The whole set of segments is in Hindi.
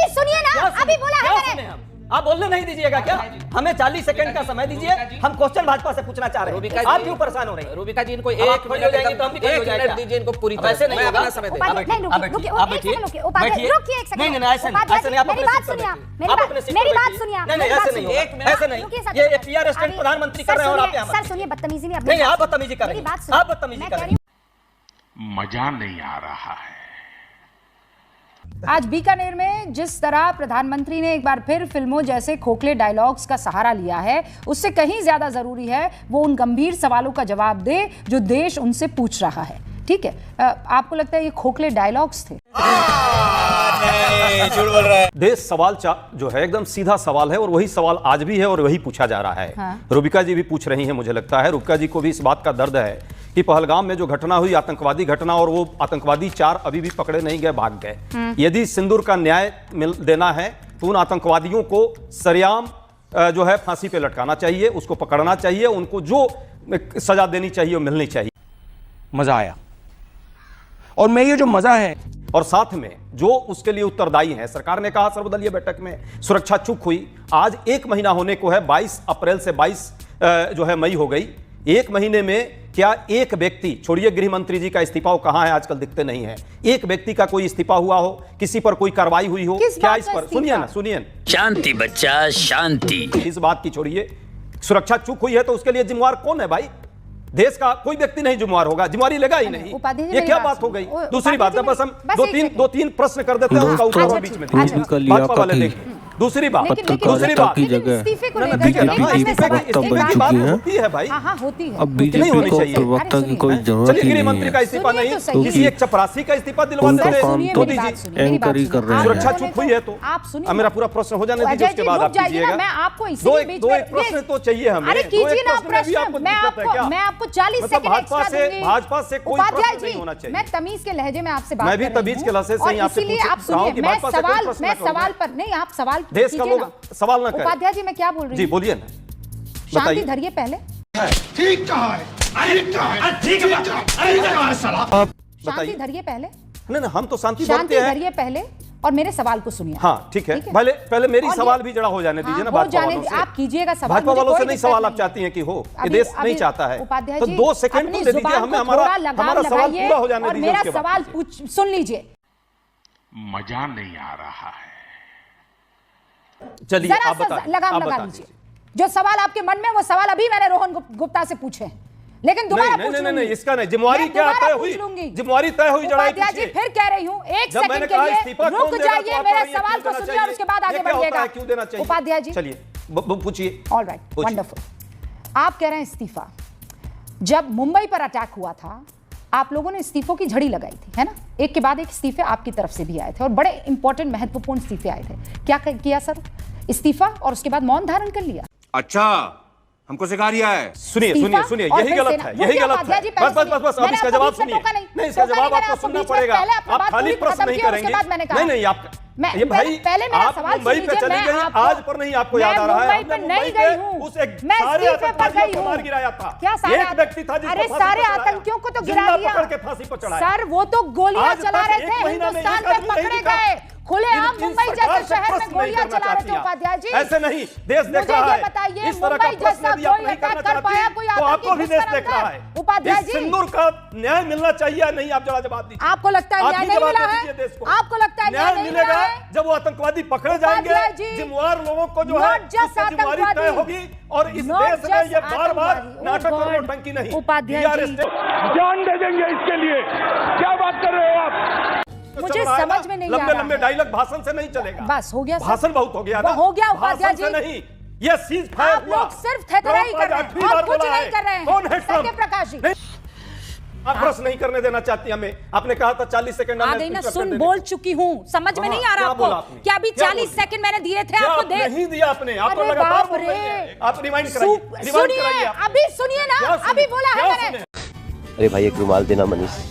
अभी सुनिए ना, अभी बोला है मैंने। आप बोलने नहीं दीजिएगा क्या? हमें 40 सेकंड का समय दीजिए, हम क्वेश्चन भाजपा से पूछना चाह रहे हैं। आप क्यों परेशान हो रहे हैं? रूबिका जी, इनको एक एक मिनट हो जाएगी तो हम भी खड़े हो जाएंगे। दीजिए इनको पूरी तरह ऐसे से। नहीं मैं होगा। अपना समय देता हूं। नहीं, रुकिए, आप बैठिए, एक सेकंड रुकिए, उपाध्याय रुकिए एक सेकंड। नहीं नहीं ऐसे नहीं, ऐसे नहीं, आप मेरी बात सुनिए, मेरी बात सुनिए। नहीं नहीं ऐसे नहीं होगा, ऐसे नहीं। ये पीआर स्टैंड प्रधानमंत्री कर रहे हैं और आप यहाँ सर सुनिए, बदतमीजी नहीं, नहीं आप बदतमीजी कर रहे हैं, आप बदतमीजी कर रहे हैं। मजा नहीं आ रहा है। आज बीकानेर में जिस तरह प्रधानमंत्री ने एक बार फिर फिल्मों जैसे खोखले डायलॉग्स का सहारा लिया है, उससे कहीं ज्यादा जरूरी है वो उन गंभीर सवालों का जवाब दे जो देश उनसे पूछ रहा है। ठीक है, आपको लगता है ये खोखले डायलॉग्स थे? झूठ बोल रहा है। देश सवाल जो है एकदम सीधा सवाल है और वही सवाल आज भी है और वही पूछा जा रहा है। हाँ। रूबिका जी भी पूछ रही हैं, मुझे लगता है रूबिका जी को भी इस बात का दर्द है कि पहलगाम में जो घटना हुई, आतंकवादी घटना, और वो आतंकवादी 4 अभी भी पकड़े नहीं गए, भाग गए। यदि सिंदूर का न्याय देना है तो उन आतंकवादियों को सरेआम जो है फांसी पे लटकाना चाहिए, उसको पकड़ना चाहिए, उनको जो सजा देनी चाहिए वो मिलनी चाहिए। मजा आया, और मैं ये जो मजा है, और साथ में जो उसके लिए उत्तरदायी है, सरकार ने कहा सर्वदलीय बैठक में सुरक्षा चूक हुई। आज 1 महीना होने को है, 22 अप्रैल से 22 जो है मई हो गई। 1 महीने में क्या एक व्यक्ति, छोड़िए गृह मंत्री जी का इस्तीफा, वो कहां है आजकल, दिखते नहीं है, एक व्यक्ति का कोई इस्तीफा हुआ हो, किसी पर कोई कार्रवाई हुई हो क्या? इस पर सुनिए ना, सुनिए। शांति बच्चा शांति। इस बात की छोड़िए, सुरक्षा चूक हुई है तो उसके लिए जिम्मेवार कौन है भाई? देश का कोई व्यक्ति नहीं जिम्मेवार होगा, जिम्मेवारी लेगा ही नहीं। ये क्या बात हो गई? दूसरी बात है, बस हम दो तीन प्रश्न कर देते हैं, उसका उत्तर बीच में भाजपा वाले देंगे। दूसरी बात की जगह होती है भाई, अब नहीं होनी चाहिए। प्रवक्ता की कोई जरूरत चलिए ही गृह नहीं मंत्री का है। इस्तीफा नहीं, सुनिए किसी एक चपरासी का इस्तीफा दिलवा उनका देते काम हैं, तो मोदी जी। एंकर ही कर रहे हैं। सुरक्षा चूक हुई है तो आप सुनिए, मेरा पूरा प्रश्न हो जाने दीजिए, उसके बाद आप कीजिएगा। मैं आपको दो एक प्रश्न तो चाहिए हमें। अरे कीजिए ना प्रश्न, मैं आपको 40 सेकंड एक्स्ट्रा दूंगी। भाजपा से कोई उपाध्याय प्रश्न नहीं होना चाहिए। मैं तमीज के लहजे में आपसे बात मैं भी कर रही तमीज हूं, के लहजे से ही और आपसे इसीलिए पूछ आप रहा हूं सुनिए, कि मैं भाजपा से कोई प्रश्न मैं न करूं। सवाल पर नहीं, आप सवाल देश का कीजिए लोग ना। सवाल ना करें। उपाध्याय जी मैं क्या बोल रही जी हूँ? बोलिए ना, शांति बताइए। धरिए पहले, ठीक कहा है, ठीक कहा है, ठीक है साला। शांति बताइए। धरिए पहले, नहीं हम तो शांति शांति बनते हैं। धरिए पहले और मेरे सवाल को सुनिए। हाँ ठीक है, ठीक है। पहले मेरी और सवाल ये- भी जड़ा हो जाने दीजिए ना हो भाजपा जाने वालों से। आप कीजिएगा सवाल, भाजपा मुझे वालों कोई से नहीं दिक्कत सवाल आप नहीं चाहती हैं कि हो, ये अभी- देश अभी नहीं चाहता है, उपाध्याय तो जी, 2 सेकंड अपनी तो दे दीजिए, जुबान हमें को थोड़ा हमारा लगाम सवाल लगाइए पूरा हो जाने और दीजिए, मेरा उसके बाद सवाल कीजिए। सुन लीजिए। मजा नहीं आ रहा है। चलिए जरा आप सा बताइए, लगाम आप लगा बता लीजिए। दीजिए। जो सवाल आपके मन में, वो सवाल अभी मैंने रोहन गुप्ता से पूछे हैं, लेकिन दोबारा पूछ लूंगी। नहीं इसका नहीं, जिम्मेवारी क्या तय हुई, जिम्मेवारी तय हुई जड़ाई उपाध्याय जी फिर कह रही हूँ, एक जब मैंने सेकंड के कहा लिए इस्तीफा कौन रुक देगा, तो जाइए, आप मेरे कहिए क्यों सवाल को देना सुनिए और उसके बाद चाहिए? आगे ये क्या होता बढ़िएगा। है, क्यों देना चाहिए? उपाध्याय जी चलिए पूछिए। Alright, wonderful. आप कह रहे हैं इस्तीफा। जब मुंबई पर अटैक हुआ था, आप लोगों ने इस्तीफों की झड़ी लगाई थी, है ना? एक के बाद एक इस्तीफे आपकी तरफ से भी आए थे और बड़े इंपॉर्टेंट महत्वपूर्ण इस्तीफे आए थे। क्या किया सर? इस्तीफा और उसके बाद मौन धारण कर लिया। अच्छा, हमको सिखा रिया है। सुनिए इस्तीफा सुनिए और यही फिर गलत सेना- है, रुकिए यही गलत उपाध्याय है। जी, पहले बस अब मैंने इसका आपको जवाब बीच में सुनिए। टोका नहीं। नहीं इसका टोका जवाब नहीं, मैंने आपको आपको सुनना बीच में पड़ेगा। पहले अपनी आप बात खाली पूरी प्रश्न खत्म नहीं किया, उसके करेंगे। बाद मैंने कहा। नहीं आप मैं- ये भाई पहले मेरा आप सवाल मुंबई सुन पे लीजिए, चली मैं गई, आपको- आज पर नहीं आपको याद आ रहा है। मैं हमने मुंबई पर नहीं पे गई हूं। उस एक मैं सारे इस्तीफे पर आतंकवादियों गई को हूं। मार गिराया था। क्या सारे एक व्यक्ति था जिसको अरे फांसी सारे पर चढ़ाया। आतंकियों को तो गिरा जिंदा दिया पकड़ के फांसी पर चढ़ाया। सर, वो तो गोलियां आज चला तक रहे एक थे, महीना में हिंदुस्तान एक पे आदमी नहीं पकड़े दिखा। गए। खुलेआम मुंबई जैसे शहर में गोलियां चला रहे थे उपाध्याय जी। ऐसे नहीं, देश देख मुझे रहा ये है। बताइए, इस तरह का मुंबई प्रश्न जैसा यदि आप कोई नहीं करना अटैक कर पाया चाहती कोई तो आपको भी आतंकी देश घुस देख रहा है। उपाध्याय इस जी, सिंदूर का न्याय मिलना चाहिए नहीं, आप जरा जवाब दीजिए। आपको लगता है आप न्याय ही नहीं जवाब मिला दीजिए है? देश को। आपको लगता है न्याय नहीं मिलेगा मिला है? जब वो आतंकवादी पकड़े जाएंगे, उपाध्याय जी, जिम्मेवार लोगों को जो है not just उसकी जिम्मेवारी तय आतंकवादी, होगी। और इस not देश में just ये बार-बार आतंकवादी। नाटक Oh और God, नौटंकी नहीं। उपाध्याय PR जी। जान दे देंगे इसके लिए, क्या बात कर रहे हो आप? मुझे समझ में नहीं आ रहा है। लंबे डायलॉग भाषण से नहीं चलेगा। बस हो गया सर। भाषण बहुत हो गया ना। हो गया उपाध्याय भाषण से जी। नहीं, ये सीज फायर आप हुआ। लोग सिर्फ थेथराई कर रहे हैं और कुछ नहीं कर रहे हैं। कौन है ट्रम्प? सत्यप्रकाश जी, आप प्रश्न नहीं करने देना चाहती हमें। आपने कहा था 40 सेकंड आ गई ना, सुन बोल चुकी हूँ, समझ में नहीं आ रहा क्या बोला आपको? आपने? क्या अभी क्या 40 बोली? सेकंड मैंने दिए थे क्या आपको? आप नहीं दिया आपने, आपको अरे लगातार बाप बोल रही रे। हैं। आप रिमाइंड कराइए, रिमाइंड सुनिए, कराइए आप। अभी सुनिए ना, क्या सुने? अभी बोला है क्या मैंने। सुने? अरे भाई एक रुमाल देना मनीष।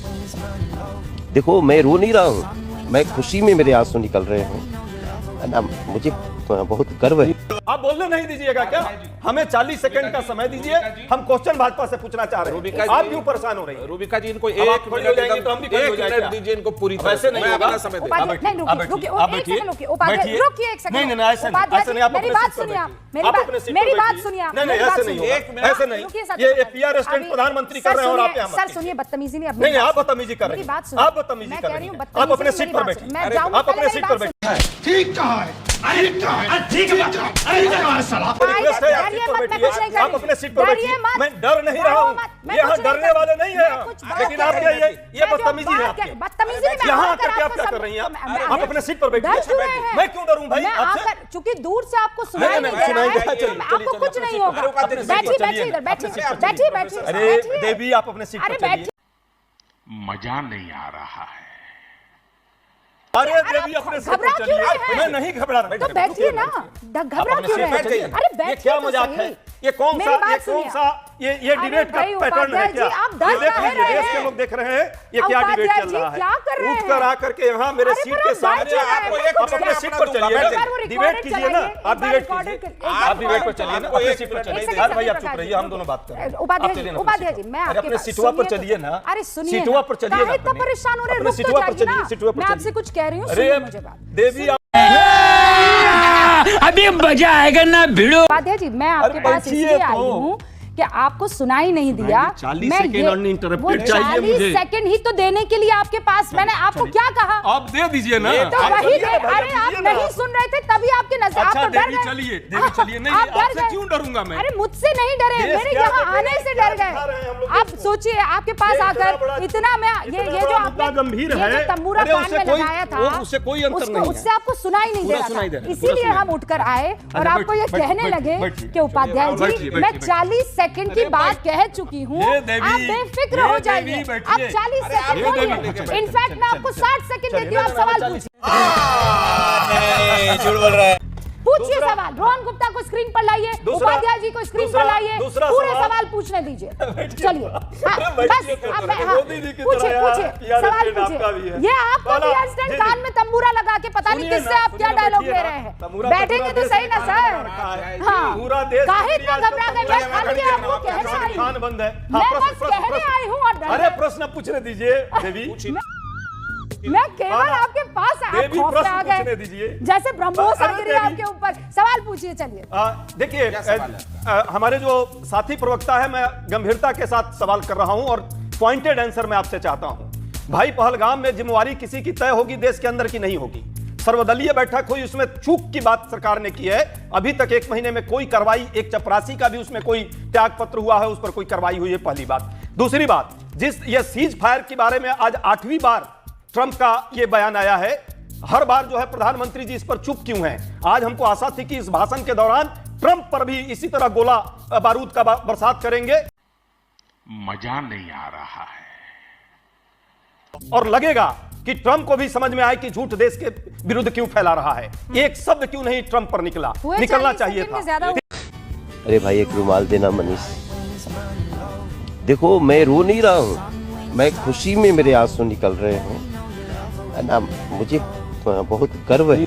देखो मैं रो नहीं रहा हूँ, मैं खुशी में मेरे आंसू निकल रहे हैं ना, मुझे बहुत गर्व है। आप बोलने नहीं दीजिएगा क्या? हमें 40 सेकंड का समय दीजिए, हम क्वेश्चन भाजपा से पूछना चाह रहे हैं। आप क्यों परेशान हो रही हैं? रूबिका जी इनको आप एक खड़ी हो जाएंगी तो हम भी खड़े हो मिनट जाएंगे। दीजिए इनको पूरी तरह वैसे से। नहीं मैं होगा। अपना समय देता उपाध्याय, हूं। नहीं, रुकिए, आप एक बैठिए। सेकंड रुकिए, उपाध्याय, बैठिए। रुकिए एक सेकंड। नहीं, नहीं, ऐसे नहीं, उपाध्याय ऐसे नहीं, आप मेरी अपने बात सीट पर सुनिए आप, बैठिए। आप अपने सीट पर मेरी बात बैठिए। सुनिए आप, नहीं, नहीं, मेरी बात ऐसे नहीं सुनिए। होगा। ऐसे नहीं। रुकिए सर, ये PR असिस्टेंट अभी- प्रधानमंत्री सर कर रहे हैं और आप सुनिए, यहाँ मत सर कीजिए। सुनिए, बदतमीजी नहीं, नहीं, आप बदतमीजी कर रहे मेरी हैं। बात सुनिए। आप बदतमीजी मैं कर कह रहे रही हूँ, हैं। बदतमीजी आप अपने नहीं, सीट मेरी पर बात बैठिए। सुनिए। मैं जाऊंगी, आप अपने पहले सीट मेरी पर बात बैठिए। ठीक कहा है। ठीक कहा है। ठीक कहा है साला। रिक्वेस्ट है, आप डरिए सीट पर मत, मैं बैठिए। कुछ नहीं कर आप रही। अपने सीट पर डरिए बैठिए। मत। मैं डर नहीं रहा डरो हूँ। मत, मैं यहाँ कुछ नहीं डरने कर वाले रही। नहीं हैं। मैं कुछ बात लेकिन कह आपके रही हूँ। ये मैं जो बदतमीजी है बात आपकी। कह- बदतमीजी नहीं, मैं यहाँ आकर आकर के आप आपको क्या सब- कर रही हैं? मैं- आप अपने सीट पर बैठिए। डर चुके हैं। मैं क्यों डरूं भाई मैं आपसे? आकर, चूंकि दूर से आपको सुनाई नहीं, नहीं नहीं, दे सुनाई रहा दे रहा है, है। चलिए, आपको चलिए, कुछ चलिए, नहीं अपने होगा। सीट पर चलिए। बैठिए, चलिए, बैठिए इधर, बैठिए, अपने सीट पर बैठिए, चलिए। बैठिए, अरे बैठिए। देवी, आप अपने सीट अरे पर चलिए। बैठिए। मजा नहीं आ रहा है। अरे देवी, अपने सीट घबरा पर क्यों रहे चलिए। हैं? मैं नहीं घबरा रहा। तो बैठिए ना, घबरा अपने क्यों सीट रहे पर हैं? चलिए। अरे बैठिए ये क्या तो मजाक है? सही। ये कौन मेरी सा बात सुनिए। ये अरे डिबेट का भाई, पैटर्न है उपाध्याय क्या? जी, आप डर ये देख काहे लीजिए, रहे देश के हैं? लोग देख रहे हैं ये क्या उपाध्याय डिबेट चल जी, रहा है। क्या कर रहे उठ हैं? कर आकर के यहाँ मेरे अरे सीट पर के आप सामने बैठिए, आप आपको एक अपने मिनट सीट पर चलिए। एक बार वो डिबेट रिकॉर्डेड कीजिए ना, चलाइए, आप एक बार डिबेट रिकॉर्डेड कीजिए। एक बार आप डिबेट पर रिकॉर्डेड चलिए ना, चलाइए। अपने सीट पर एक चलिए। सेकंड, अरे भाई, आप सत्यप्रकाश चुप रहिए, जी, हम दोनों बात कर रहे हैं। उपाध्याय आप चलिए जी, ना उपाध्याय अपने जी, मैं सीट पर। आपके अपने पास सीटवा पर सुनिए चलिए तो- ना। अरे सुनिए सीटवा ना, पर चलिए ना काहे इतना अपने। परेशान हो रहे हैं? अपने रुक तो सीटवा पर जाइए चलिए, ना। सीटवा पर मैं चलिए। आपसे कुछ कह रही हूँ, अरे सुनिए मुझे बात। देवी, आप अभी मजा आएगा ना भिड़ो। उपाध्याय जी, मैं आपके अरे पास बैठिए इसलिए तो। आई हूँ कि आपको सुनाई नहीं दिया। 40 मैं सेकंड ये- uninterrupted वो चाहिए 40 मुझे। सेकंड ही तो देने के लिए आपके पास, मैंने आपको क्या कहा? आप दे दीजिए ना। तो वही चलिए दे, ना भाई, अरे आप दीजिए ना। नहीं सुन रहे थे तभी आपके नजर, आप अच्छा तो डर देवी गए। चलिए, देवी चलिए। नहीं, आप डर आपसे गए। क्यों डरूंगा मैं? अरे मुझसे नहीं डरे, देश मेरे क्या यहाँ देख रहे आने हैं? से क्या डर दिखा रहे हैं हम गए। लोग आप को? सोचिए, आपके पास ये आकर इतना मैं ये जो बड़ा आपने मुद्दा गंभीर ये है। जो तंबूरा अरे कान उससे में कोई- लगाया था, वो उससे कोई अंतर नहीं है। उससे आपको सुनाई नहीं दे पूरा रहा सुनाई दे था, रहा है, इसीलिए पूरा हम उठकर आए और अच्छा, आपको ये बैठिए, कहने बैठिए, लगे बैठिए, कि उपाध्याय बैठिए, जी, बैठिए, मैं बैठिए। 40 सेकंड की बात कह चुकी हूँ, ये देवी, आप बेफिक्र ये हो देवी, जाइए। बैठिए। आप 40 अरे सेकंड ये देवी, बोलिए। बैठिए, इनफैक्ट मैं आपको 60 सेकंड देती हूँ, आप सवाल पूछिए। झूठ बोल रहा है। पूछिए सवाल। रोहन गुप्ता को स्क्रीन पर लाइए, उपाध्याय जी को स्क्रीन पर लाइए, पूरे सवाल पूछने दीजिए। चलिए, हाँ, बस अब मैं- हाँ, पूछिए, सवाल पूछिए। ये आपको भी असिस्टेंट कान में तंबूरा लगा के पता नहीं किससे आप क्या डायलॉग ले रहे हैं। बैठेंगे तो सही ना सर। हाँ, पूरा देश काहे इतना घबरा गए? मैं खाली आपको कहने आई हूँ। खान बंद है। मैं बस कहने आई हूँ और डर अरे गए। प्रश्न पूछने दीजिए देवी। मैं केवल आपके पास आप देवी, खौफ में प्रश्न आ पूछने गए, दीजिए। जैसे ब्रह्मोस आ अरे गिरी देवी। आपके ऊपर। सवाल पूछिए, चलिए। देखिए, हमारे जो साथी प्रवक्ता है, मैं गंभीरता के साथ सवाल कर रहा हूं और पॉइंटेड आंसर मैं आपसे चाहता हूं। भाई, पहलगाम में जिम्मेवारी किसी की तय होगी, देश के अंदर की नहीं होगी। सर्वदलीय बैठक हुई, उसमें चूक की बात सरकार ने की है। अभी तक 1 महीने में कोई कार्रवाई, एक चपरासी का भी उसमें कोई त्याग पत्र हुआ है, उस पर कोई कार्रवाई हुई है, पहली बात। दूसरी बात, ये सीज फायर के बारे में आज 8वीं बार ट्रंप का ये बयान आया है। हर बार जो है प्रधानमंत्री जी इस पर चुप क्यों हैं? आज हमको आशा थी कि इस भाषण के दौरान ट्रंप पर भी इसी तरह गोला बारूद का बरसात करेंगे। मजा नहीं आ रहा है। और लगेगा कि ट्रंप को भी समझ में आए कि झूठ देश के विरुद्ध क्यों फैला रहा है। एक शब्द क्यों नहीं ट्रंप पर निकलना चाहिए था। अरे भाई, एक रुमाल देना मनीष। देखो, मैं रो नहीं रहा हूँ, मैं खुशी में मेरे आंसू निकल रहे हैं ना। मुझे बहुत गर्व है।